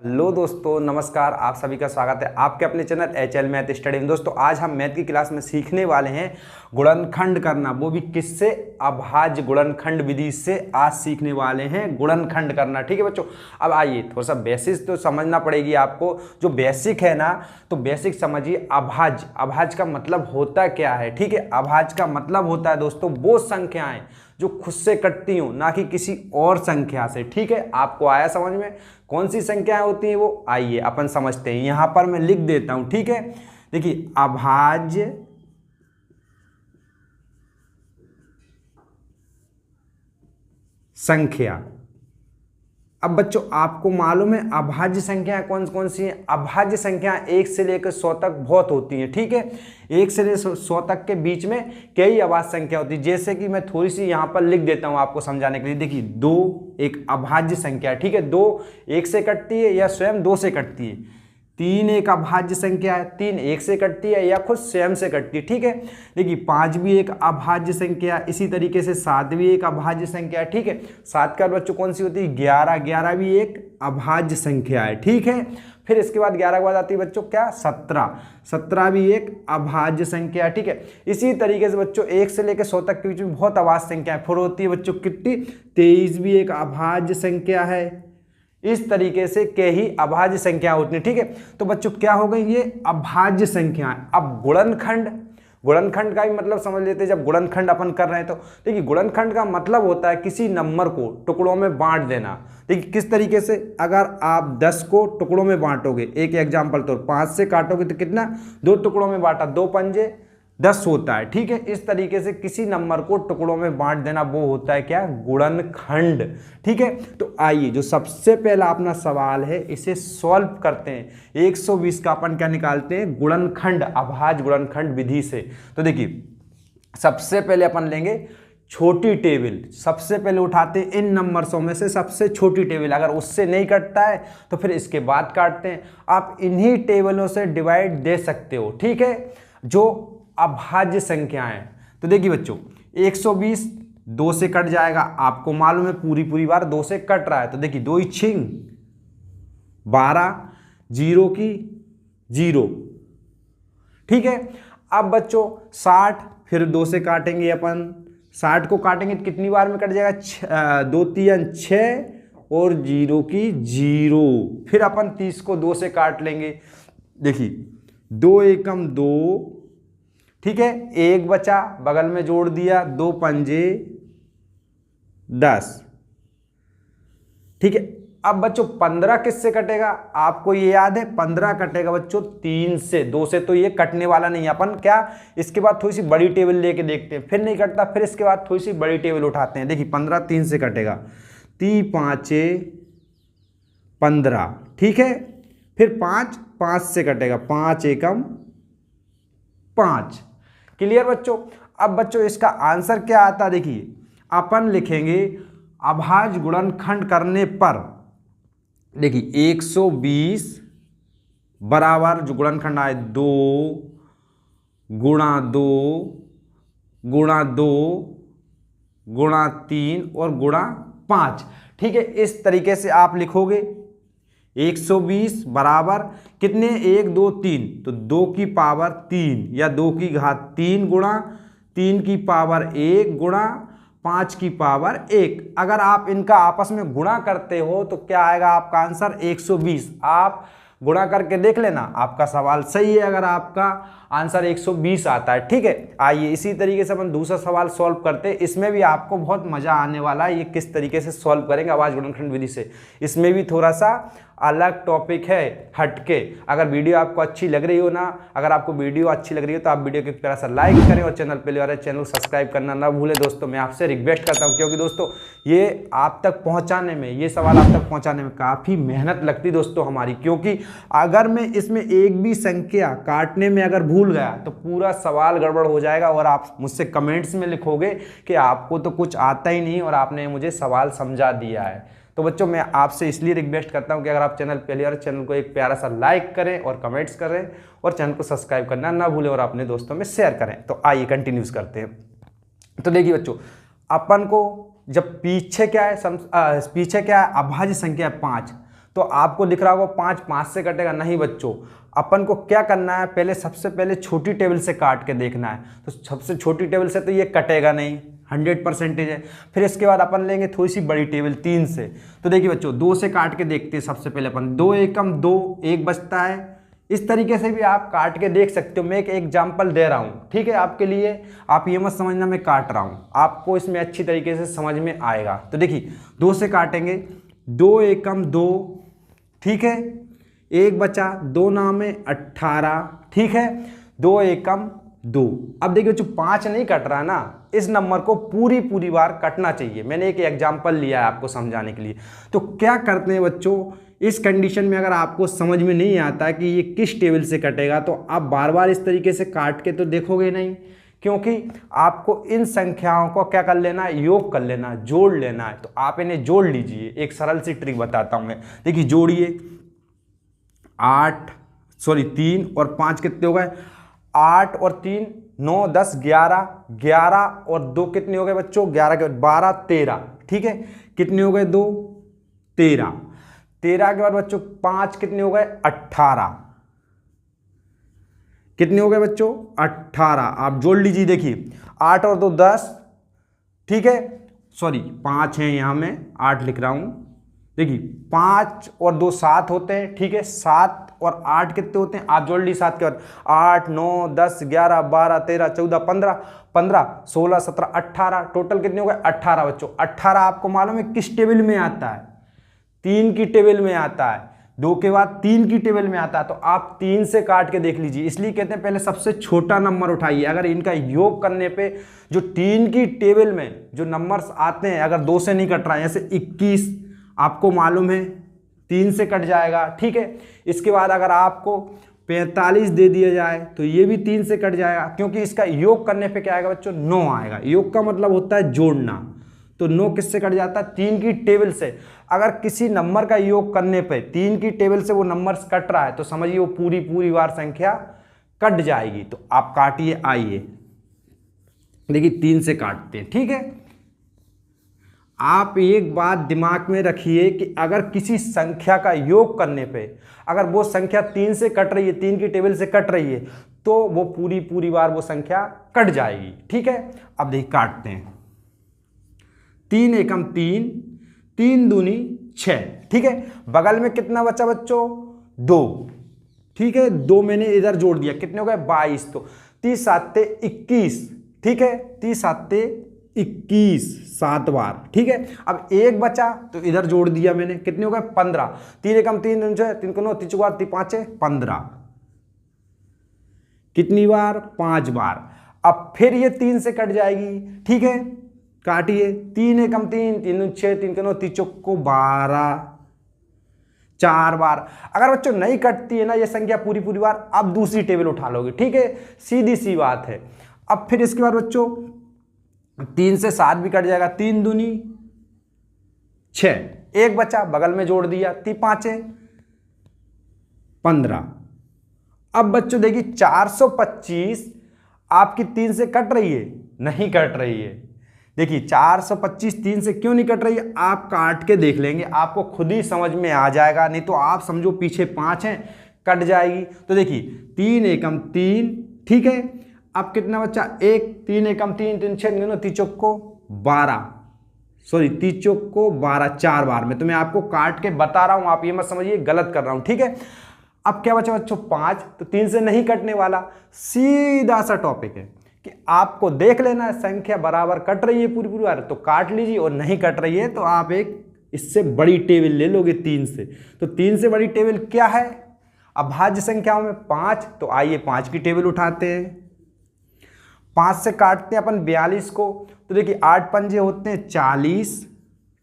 Hello दोस्तों, नमस्कार। आप सभी का स्वागत है आपके अपने चैनल HL मैथ स्टडी में। दोस्तों आज हम मैथ की क्लास में सीखने वाले हैं गुणनखंड करना, वो भी किससे? अभाज्य गुणनखंड विधि से आज सीखने वाले हैं गुणनखंड करना। ठीक है बच्चों, अब आइए थोड़ा सा बेसिक तो समझना पड़ेगी आपको। जो बेसिक है ना, तो बेसिक समझिए। अभाज्य, अभाज्य का मतलब होता क्या है? ठीक है, अभाज्य का मतलब होता है दोस्तों वो संख्याएं जो खुद से कटती हूं, ना कि किसी और संख्या से। ठीक है, आपको आया समझ में? कौन सी संख्याएं होती हैं वो? आइए अपन समझते हैं। यहां पर मैं लिख देता हूं। ठीक है, देखिए अभाज्य संख्या। अब बच्चों आपको मालूम है अभाज्य संख्याएं कौन कौन सी हैं? अभाज्य संख्याएं 1 से लेकर 100 तक बहुत होती हैं। ठीक है, 1 से लेकर 100 तक के बीच में कई अभाज्य संख्या होती है। जैसे कि मैं थोड़ी सी यहां पर लिख देता हूं आपको समझाने के लिए। देखिए 2 एक अभाज्य संख्या है। ठीक है, 2 1 से कटती है या स्वयं 2 से कटती है। 3 एक अभाज्य संख्या है, 3 1 से कटती है या खुद स्वयं से कटती है। ठीक है, देखिए 5 भी एक अभाज्य संख्या, इसी तरीके से 7 भी एक अभाज्य संख्या है। ठीक है, 7 का बच्चों कौन सी होती है? 11, 11 भी एक अभाज्य संख्या है। ठीक है, फिर इसके बाद 11 के बाद आती है बच्चों क्या? 17, 17 भी एक अभाज्य संख्या है। ठीक है, इसी तरीके से बच्चों 1 से लेकर 100 तक के बीच में बहुत अभाज्य संख्या फिर होती है बच्चों कितनी? 23 भी एक अभाज्य संख्या है। इस तरीके से के ही अभाज्य संख्या होती है। ठीक है, तो बच्चों क्या हो गई? ये अभाज्य संख्या। अब गुणनखंड, गुणनखंड का भी मतलब समझ लेते हैं। जब गुणनखंड अपन कर रहे हैं तो देखिए गुणनखंड का मतलब होता है किसी नंबर को टुकड़ों में बांट देना। देखिए किस तरीके से? अगर आप 10 को टुकड़ों में बांटोगे, एक एग्जाम्पल तो 5 से काटोगे तो कितना? 2 टुकड़ों में बांटा, 2 पंजे 10 होता है। ठीक है, इस तरीके से किसी नंबर को टुकड़ों में बांट देना वो होता है क्या? गुणनखंड। ठीक है, तो आइए जो सबसे पहला अपना सवाल है इसे सॉल्व करते हैं। 120 का अपन क्या निकालते हैं? गुणनखंड, अभाज्य गुणनखंड विधि से। तो देखिए सबसे पहले अपन लेंगे छोटी टेबल। सबसे पहले उठाते हैं इन नंबर्सों में से सबसे छोटी टेबल। अगर उससे नहीं कटता है तो फिर इसके बाद काटते हैं। आप इन्हीं टेबलों से डिवाइड दे सकते हो। ठीक है, जो अभाज्य संख्याएं। तो देखिए बच्चों 120 2 से कट जाएगा, आपको मालूम है पूरी बार 2 से कट रहा है। तो देखिए 2 छिंग 12, 0 की 0। ठीक है, अब बच्चों 60 फिर 2 से काटेंगे अपन। 60 को काटेंगे तो कितनी बार में कट जाएगा? 2 3 6 और 0 की 0। फिर अपन 30 को 2 से काट लेंगे। देखिए 2 एकम 2। ठीक है, 1 बचा, बगल में जोड़ दिया, 2 पंजे 10। ठीक है, अब बच्चों 15 किससे कटेगा? आपको ये याद है 15 कटेगा बच्चों 3 से। 2 से तो ये कटने वाला नहीं है। अपन क्या इसके बाद थोड़ी सी बड़ी टेबल लेके देखते हैं, फिर नहीं कटता, फिर इसके बाद थोड़ी सी बड़ी टेबल उठाते हैं। देखिए 15 3 से कटेगा, 3 5 15। ठीक है, फिर 5 5 से कटेगा, 5 एकम 5। क्लियर बच्चों? अब बच्चों इसका आंसर क्या आता है? देखिए अपन लिखेंगे अभाज्य गुणनखंड करने पर। देखिए 120 बराबर जो गुणनखंड आए 2 गुणा 2 गुणा 2 गुणा 3 और गुणा 5। ठीक है, इस तरीके से आप लिखोगे 120 बराबर कितने? 1 2 3, तो 2 की पावर 3 या 2 की घात 3 गुणा 3 की पावर 1 गुणा 5 की पावर 1। अगर आप इनका आपस में गुणा करते हो तो क्या आएगा आपका आंसर? 120। आप गुणा करके देख लेना, आपका सवाल सही है अगर आपका आंसर 120 आता है। ठीक है, आइए इसी तरीके से अपन दूसरा सवाल सॉल्व करते हैं। इसमें भी आपको बहुत मजा आने वाला है। ये किस तरीके से सॉल्व करेंगे अभाज्य गुणनखंड विधि से। इसमें भी थोड़ा सा अलग टॉपिक है, हटके। अगर वीडियो आपको अच्छी लग रही हो ना, अगर आपको वीडियो अच्छी लग रही हो तो आप वीडियो को एक तरह से लाइक करें और चैनल पहले वाले चैनल सब्सक्राइब करना ना भूलें। दोस्तों मैं आपसे रिक्वेस्ट करता हूं, क्योंकि दोस्तों ये आप तक पहुंचाने में, ये सवाल आप तक पहुंचाने में काफ़ी मेहनत लगती दोस्तों हमारी। क्योंकि अगर मैं इसमें एक भी संख्या काटने में अगर भूल गया तो पूरा सवाल गड़बड़ हो जाएगा और आप मुझसे कमेंट्स में लिखोगे कि आपको तो कुछ आता ही नहीं और आपने मुझे सवाल समझा दिया है। तो बच्चों मैं आपसे इसलिए रिक्वेस्ट करता हूं कि अगर आप चैनल पहले और चैनल को एक प्यारा सा लाइक करें और कमेंट्स करें और चैनल को सब्सक्राइब करना ना भूलें और अपने दोस्तों में शेयर करें। तो आइए कंटिन्यूस करते हैं। तो देखिए बच्चों अपन को जब पीछे क्या है, पीछे क्या है? अभाज्य संख्या 5। तो आपको दिख रहा होगा 5, 5 से कटेगा नहीं बच्चों। अपन को क्या करना है, पहले सबसे पहले छोटी टेबल से काट के देखना है। तो सबसे छोटी टेबल से तो ये कटेगा नहीं, 100% है। फिर इसके बाद अपन लेंगे थोड़ी सी बड़ी टेबल 3 से। तो देखिए बच्चों 2 से काट के देखते हैं सबसे पहले अपन। 2 एकम 2, 1 बचता है। इस तरीके से भी आप काट के देख सकते हो। मैं एक एग्जाम्पल दे रहा हूँ, ठीक है, आपके लिए। आप ये मत समझना मैं काट रहा हूँ, आपको इसमें अच्छी तरीके से समझ में आएगा। तो देखिए 2 से काटेंगे, 2 एकम 2, ठीक है, 1 बचा, 2 9 में 18, ठीक है, 2 एकम 2। अब देखिए बच्चों 5 नहीं कट रहा ना, इस नंबर को पूरी बार कटना चाहिए। मैंने एक एग्जाम्पल लिया है आपको समझाने के लिए। तो क्या करते हैं बच्चों, इस कंडीशन में अगर आपको समझ में नहीं आता कि ये किस टेबल से कटेगा, तो आप बार बार इस तरीके से काट के तो देखोगे नहीं, क्योंकि आपको इन संख्याओं को क्या कर लेना है, योग कर लेना है, जोड़ लेना है। तो आप इन्हें जोड़ लीजिए। एक सरल सी ट्रिक बताता हूं मैं। देखिए जोड़िए, 3 और 5 कितने हो गए, 8 और 3 9 10 11, 11 और 2 कितने हो गए बच्चों, 11 के बाद 12 13, ठीक है, कितने हो गए 2 13, 13 के बाद बच्चों 5 कितने हो गए 18, कितने हो गए बच्चों 18। आप जोड़ लीजिए, देखिए 8 और 2 10, ठीक है, सॉरी 5 है यहां मैं 8 लिख रहा हूं। देखिए 5 और 2 7 होते हैं, ठीक है, 7 और 8 कितने होते हैं, आप जोड़ लीजिए। 7 के बाद 8 9 10 11 12 13 14 15 16 17 18, टोटल कितने हो गए 18 बच्चों। 18 आपको मालूम है किस टेबल में आता है, 3 की टेबल में आता है। 2 के बाद 3 की टेबल में आता है। तो आप 3 से काट के देख लीजिए। इसलिए कहते हैं पहले सबसे छोटा नंबर उठाइए। अगर इनका योग करने पे जो 3 की टेबल में जो नंबर्स आते हैं, अगर 2 से नहीं कट रहा है, जैसे 21 आपको मालूम है 3 से कट जाएगा, ठीक है। इसके बाद अगर आपको 45 दे दिया जाए तो ये भी 3 से कट जाएगा, क्योंकि इसका योग करने पे क्या आएगा बच्चों 9 आएगा। योग का मतलब होता है जोड़ना। तो 9 किससे कट जाता है, 3 की टेबल से। अगर किसी नंबर का योग करने पे 3 की टेबल से वो नंबर्स कट रहा है, तो समझिए वो पूरी बार संख्या कट जाएगी। तो आप काटिए, आइए देखिए 3 से काटते हैं, ठीक है। आप एक बात दिमाग में रखिए कि अगर किसी संख्या का योग करने पे अगर वो संख्या 3 से कट रही है, 3 की टेबल से कट रही है, तो वो पूरी बार वो संख्या कट जाएगी, ठीक है। अब देखिए काटते हैं, 3 एकम 3, 3 दूनी 6, ठीक है। बगल में कितना बचा बच्चों 2, ठीक है, 2 मैंने इधर जोड़ दिया, कितने हो गए 22। तो 30 7 21, ठीक है, 30 7 21 7 बार, ठीक है। अब 1 बचा तो इधर जोड़ दिया मैंने, कितने हो गए 15। 3 एकम 3 3 3 9 3 4 3 5 15, कितनी बार 5 बार। अब फिर ये 3 से कट जाएगी, ठीक है, काटिए। 3 एकम 3 3 6 3 9 3 चौको 12, 4 बार। अगर बच्चों नहीं कटती है ना ये संख्या पूरी बार, अब दूसरी टेबल उठा लोगे, ठीक है, सीधी सी बात है। अब फिर इसके बाद बच्चों 3 से 7 भी कट जाएगा, 3 दूनी 6, 1 बचा बगल में जोड़ दिया, 3 5 15। अब बच्चों देखिए 425 आपकी 3 से कट रही है, नहीं कट रही है। देखिए 425 3 से क्यों नहीं कट रही है, आप काट के देख लेंगे, आपको खुद ही समझ में आ जाएगा। नहीं तो आप समझो पीछे 5 हैं, कट जाएगी। तो देखिए 3 एकम 3, ठीक है। अब कितना बच्चा 1, 3 एकम 3 3 6 3 चौको 12, सॉरी 3 चौको 12, 4 बार में। तो मैं आपको काट के बता रहा हूं, आप ये मत समझिए गलत कर रहा हूं, ठीक है। अब क्या बचा बच्चों 5, तो 3 से नहीं कटने वाला। सीधा सा टॉपिक है कि आपको देख लेना है संख्या बराबर कट रही है पूरी बार तो काट लीजिए, और नहीं कट रही है तो आप एक इससे बड़ी टेबल ले लोगे 3 से। तो 3 से बड़ी टेबल क्या है, अभाज्य संख्याओं में 5। तो आइए 5 की टेबल उठाते हैं। 5 से काटते हैं अपन 42 को। तो देखिए 8 पंजे होते हैं 40,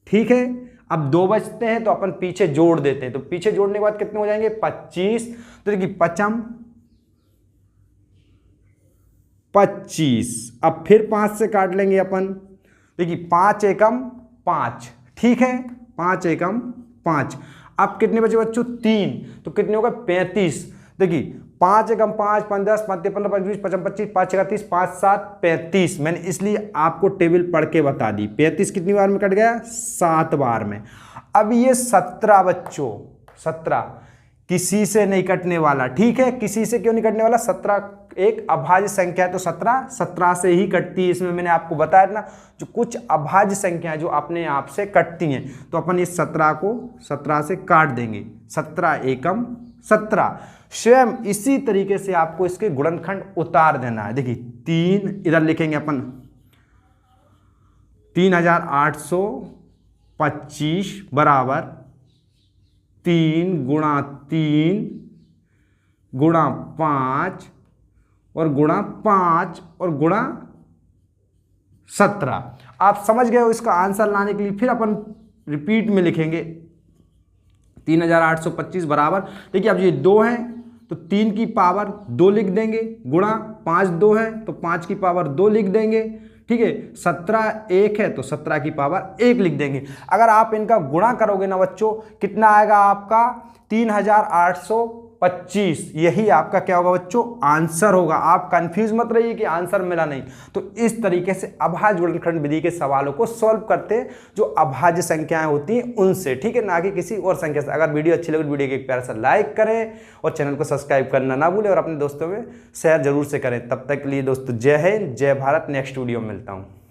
ठीक है। अब 2 बचते हैं तो अपन पीछे जोड़ देते हैं। तो पीछे जोड़ने के बाद कितने हो जाएंगे 25। तो देखिए 25। अब फिर 5 से काट लेंगे अपन। देखिए 5 एकम 5, ठीक है, 5 एकम 5। अब कितने बचे बच्चों 3, तो कितने हो गए 35। देखिए 5 एकम 5 5 10 5 15 25 25 25 5 31 5 7 35। मैंने इसलिए आपको टेबल पढ़ के बता दी। 35 कितनी बार में कट गया 7 बार में। अब ये 17 बच्चों 17 किसी से नहीं कटने वाला, ठीक है। किसी से क्यों नहीं कटने वाला, 17 एक अभाज्य संख्या है तो 17 से ही कटती है। इसमें मैंने आपको बताया ना, जो कुछ अभाज्य संख्या जो अपने आप से कटती हैं, तो अपन इस 17 को 17 से काट देंगे, 17 एकम 17। स्वयं इसी तरीके से आपको इसके गुणनखंड उतार देना है। देखिए 3 इधर लिखेंगे अपन 3825 बराबर 3 गुणा 3 गुणा 5 और गुणा 5 और गुणा 17। आप समझ गए हो। इसका आंसर लाने के लिए फिर अपन रिपीट में लिखेंगे 3825 बराबर, देखिए अब ये 2 हैं तो 3 की पावर 2 लिख देंगे, गुणा 5 2 है तो 5 की पावर 2 लिख देंगे, ठीक है। 17 1 है तो 17 की पावर 1 लिख देंगे। अगर आप इनका गुणा करोगे ना बच्चों, कितना आएगा आपका 3825। यही आपका क्या होगा बच्चों, आंसर होगा। आप कंफ्यूज मत रहिए कि आंसर मिला नहीं। तो इस तरीके से अभाज्य गुणनखंड विधि के सवालों को सॉल्व करते हैं जो अभाज्य संख्याएं होती हैं उनसे, ठीक है, ना कि किसी और संख्या से। अगर वीडियो अच्छी लगे तो वीडियो को एक प्यारा सा लाइक करें और चैनल को सब्सक्राइब करना ना भूलें और अपने दोस्तों में शेयर जरूर से करें। तब तक के लिए दोस्तों जय हिंद, जय भारत। नेक्स्ट वीडियो में मिलता हूँ।